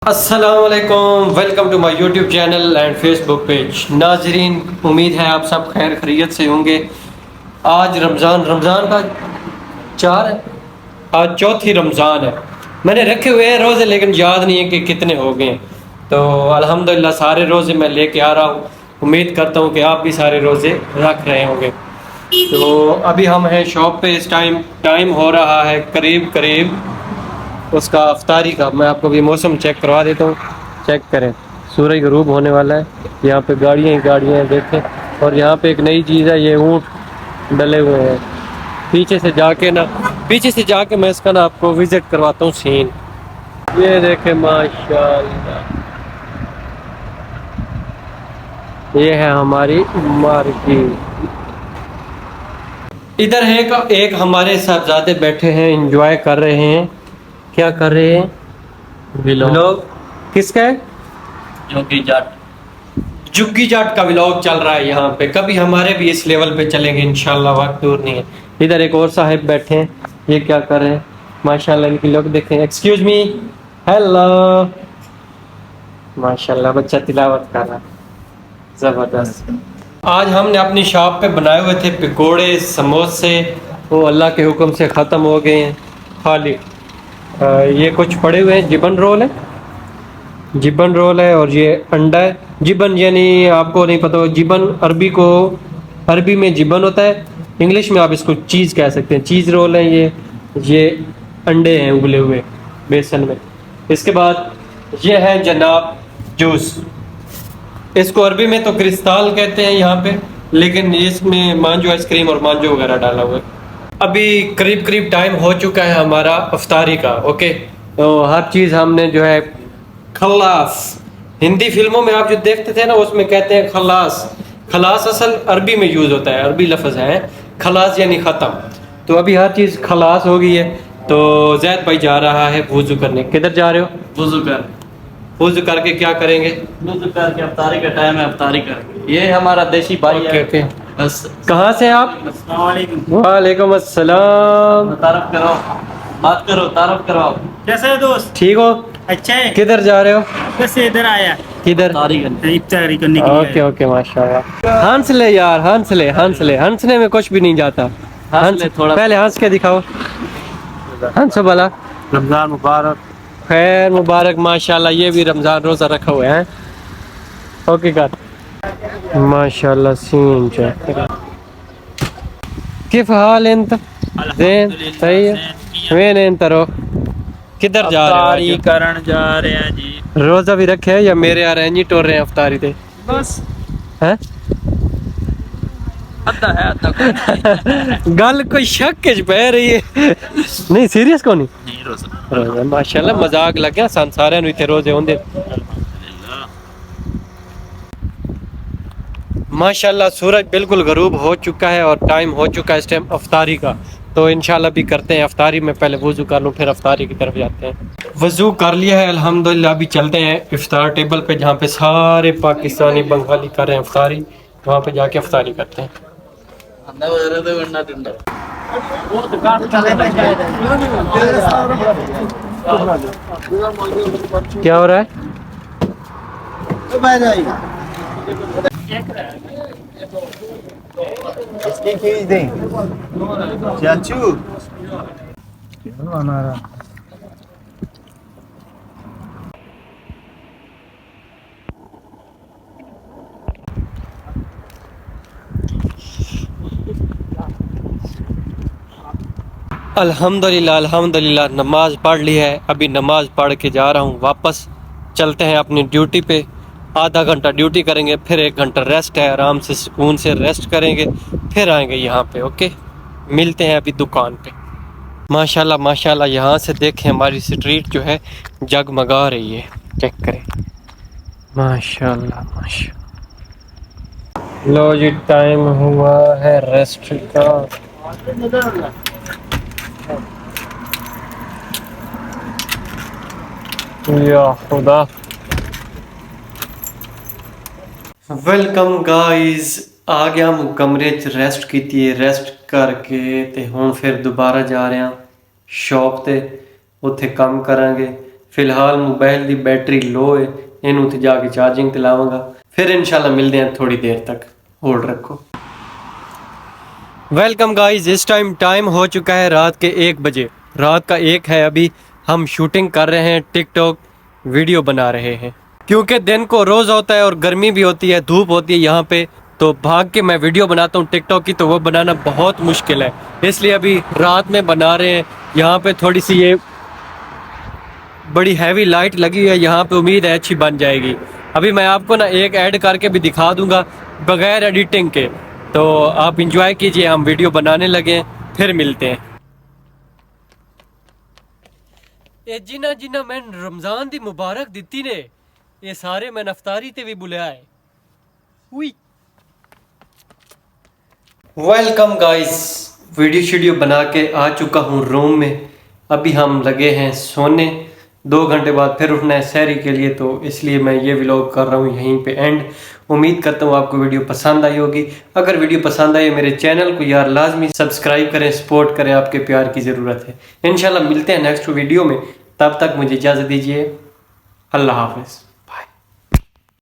अस्सलामुअलैकुम, welcome to my YouTube channel and Facebook page. नाजरीन, उम्मीद है आप सब खैर खैरियत से होंगे। आज रमज़ान का 4 है, आज चौथी रमज़ान है। मैंने रखे हुए हैं रोज़े, लेकिन याद नहीं है कि कितने हो गए हैं। तो अल्हम्दुलिल्लाह सारे रोज़े मैं लेके आ रहा हूँ। उम्मीद करता हूँ कि आप भी सारे रोज़े रख रहे होंगे। तो अभी हम हैं शॉप पे। इस टाइम हो रहा है करीब उसका अफ्तारी का। मैं आपको भी मौसम चेक करवा देता हूँ। चेक करें, सूरज गरूब होने वाला है। यहाँ पे गाड़ियाँ ही गाड़ियाँ हैं, देखें। और यहाँ पे एक नई चीज़ है, ये ऊँट डले हुए हैं। पीछे से जाके मैं इसका ना आपको विज़िट करवाता हूँ सीन। ये देखें, माशाल्लाह, ये है हमारी मार्केट। इधर है एक हमारे साहबजादे बैठे हैं, एंजॉय कर रहे हैं। क्या कर रहे हैं? व्लॉग। किसका है? जुग्गी जाट का व्लॉग चल रहा है यहाँ पे। कभी हमारे भी इस लेवल पे चलेंगे इंशाल्लाह, वक्त दूर नहीं है। इधर एक और साहिब बैठे हैं, ये क्या कर रहे हैं? माशाल्लाह, इनकी लुक देखें। Excuse me, hello. माशाल्लाह, बच्चा तिलावत कर रहा है, जबरदस्त। आज हमने अपनी शॉप पे बनाए हुए थे पकोड़े, समोसे, वो अल्लाह के हुक्म से ख़त्म हो गए हैं खाली। ये कुछ पड़े हुए हैं, जिबन रोल है और ये अंडा है। जिबन यानी आपको नहीं पता, जिबन अरबी में जिबन होता है, इंग्लिश में आप इसको चीज़ कह सकते हैं। चीज़ रोल है ये अंडे हैं उबले हुए बेसन में। इसके बाद ये है जनाब जूस। इसको अरबी में तो क्रिस्ताल कहते हैं यहाँ पे, लेकिन इसमें मांजो आइसक्रीम और मांजो वगैरह डाला हुआ है। अभी करीब टाइम हो चुका है हमारा अफ्तारी का। ओके, तो हर चीज़ हमने जो है खल्लास, हिंदी फिल्मों में आप जो देखते थे ना, उसमें कहते हैं खल्लास। खलास असल अरबी में यूज़ होता है, अरबी लफ्ज़ है खलास यानी ख़त्म। तो अभी हर चीज़ खलास हो गई है। तो जैद भाई जा रहा है वुज़ू करने। किधर जा रहे हो? वुज़ू करके क्या करेंगे? वुज़ू करके अफ्तारी का टाइम है, अफ्तारी कर। ये हमारा देसी भाई है। ओके। बस। कहाँ से आप? वालेकुम अस्सलाम। तारफ करो, बात करो, तारफ कराओ। कैसे है दोस्त? ठीक हो? अच्छा है। किधर जा रहे हो? कैसे इधर आया? किधर? इफ्तारी करने के लिए ओके माशाल्लाह। हंस ले यार, हंसने में कुछ भी नहीं जाता। हंस थोड़ा पहले हंस के दिखाओ, हंसो भला। रमजान मुबारक। खैर मुबारक। माशाल्लाह, ये भी रमजान रोजा रखा हुआ है। ओके कर। माशाल्लाह, सीन चेक। किफ हाल इंत? ज़ेन सही है। वे ने तरो किधर जा रहे हो? करण जा रहे हैं जी। रोजा भी रखे है या मेरे आ रहे हैं जी टोर रहे हैं अफ्तारी थे? बस हैं? अद्धा है अद्धा गल कोई शक के पै रही है। नहीं सीरियस को नहीं रोजा। माशाल्लाह, मजाक लग गया। सन सारे इतने रोजे होंगे। माशाल्लाह, सूरज बिल्कुल गरूब हो चुका है और टाइम हो चुका है इस टाइम अफ्तारी का। तो इंशाल्लाह भी करते हैं अफ्तारी में। पहले वुज़ू कर लूँ, फिर अफ्तारी की तरफ जाते हैं। वुज़ू कर लिया है अल्हम्दुलिल्लाह। अभी चलते हैं इफ्तार टेबल पे, जहाँ पे सारे पाकिस्तानी बंगाली कर रहे हैं अफ्तारी। वहाँ पे जाके अफ्तारी करते हैं। क्या हो रहा है? इसकी फीस दें चाचू। हमारा अल्हम्दुलिल्लाह नमाज पढ़ ली है। अभी नमाज पढ़ के जा रहा हूँ वापस। चलते हैं अपनी ड्यूटी पे। आधा घंटा ड्यूटी करेंगे, फिर 1 घंटा रेस्ट है। आराम से सुकून से रेस्ट करेंगे, फिर आएंगे यहाँ पे। ओके, मिलते हैं अभी दुकान पे। माशाल्लाह, यहाँ से देखें हमारी स्ट्रीट जो है जगमगा रही है। चेक करें, माशाल्लाह। लो जी, टाइम हुआ है रेस्ट का। या खुदा। वेलकम गाइस, आ गया हम कमरे च रेस्ट की। रेस्ट करके ते हुण फिर दोबारा जा रहे हैं शॉप ते, उत्थे काम करांगे। फिलहाल मोबाइल की बैटरी लो है, इनू तो जाके चार्जिंग ते लावांगा, फिर इंशाल्लाह मिलते हैं थोड़ी देर तक। होल्ड रखो। वेलकम गाइस, इस टाइम हो चुका है रात के 1 बजे। रात का 1 है अभी। हम शूटिंग कर रहे हैं, टिकटॉक वीडियो बना रहे हैं, क्योंकि दिन को रोज़ होता है और गर्मी भी होती है, धूप होती है यहाँ पे, तो भाग के मैं वीडियो बनाता हूँ टिकटॉक की, तो वो बनाना बहुत मुश्किल है, इसलिए अभी रात में बना रहे हैं। यहाँ पे थोड़ी सी ये बड़ी हैवी लाइट लगी हुई है यहाँ पे, उम्मीद है अच्छी बन जाएगी। अभी मैं आपको ना एक ऐड करके भी दिखा दूंगा बगैर एडिटिंग के, तो आप इंजॉय कीजिए। हम वीडियो बनाने लगे, फिर मिलते हैं। ये जिन्ना जिन्ना मैं रमज़ान दी मुबारक दिती ने, ये सारे मैं अफ्तारी ते भी बुलाया है। हुई वेलकम गाइस, वीडियो शीडियो बना के आ चुका हूँ रूम में। अभी हम लगे हैं सोने, 2 घंटे बाद फिर उठना है सहरी के लिए, तो इसलिए मैं ये व्लॉग कर रहा हूँ यहीं पे एंड। उम्मीद करता हूँ आपको वीडियो पसंद आई होगी। अगर वीडियो पसंद आई मेरे चैनल को यार लाजमी सब्सक्राइब करें, सपोर्ट करें, आपके प्यार की ज़रूरत है। इंशाल्लाह मिलते हैं नेक्स्ट वीडियो में, तब तक मुझे इजाज़त दीजिए। अल्लाह हाफ़िज़।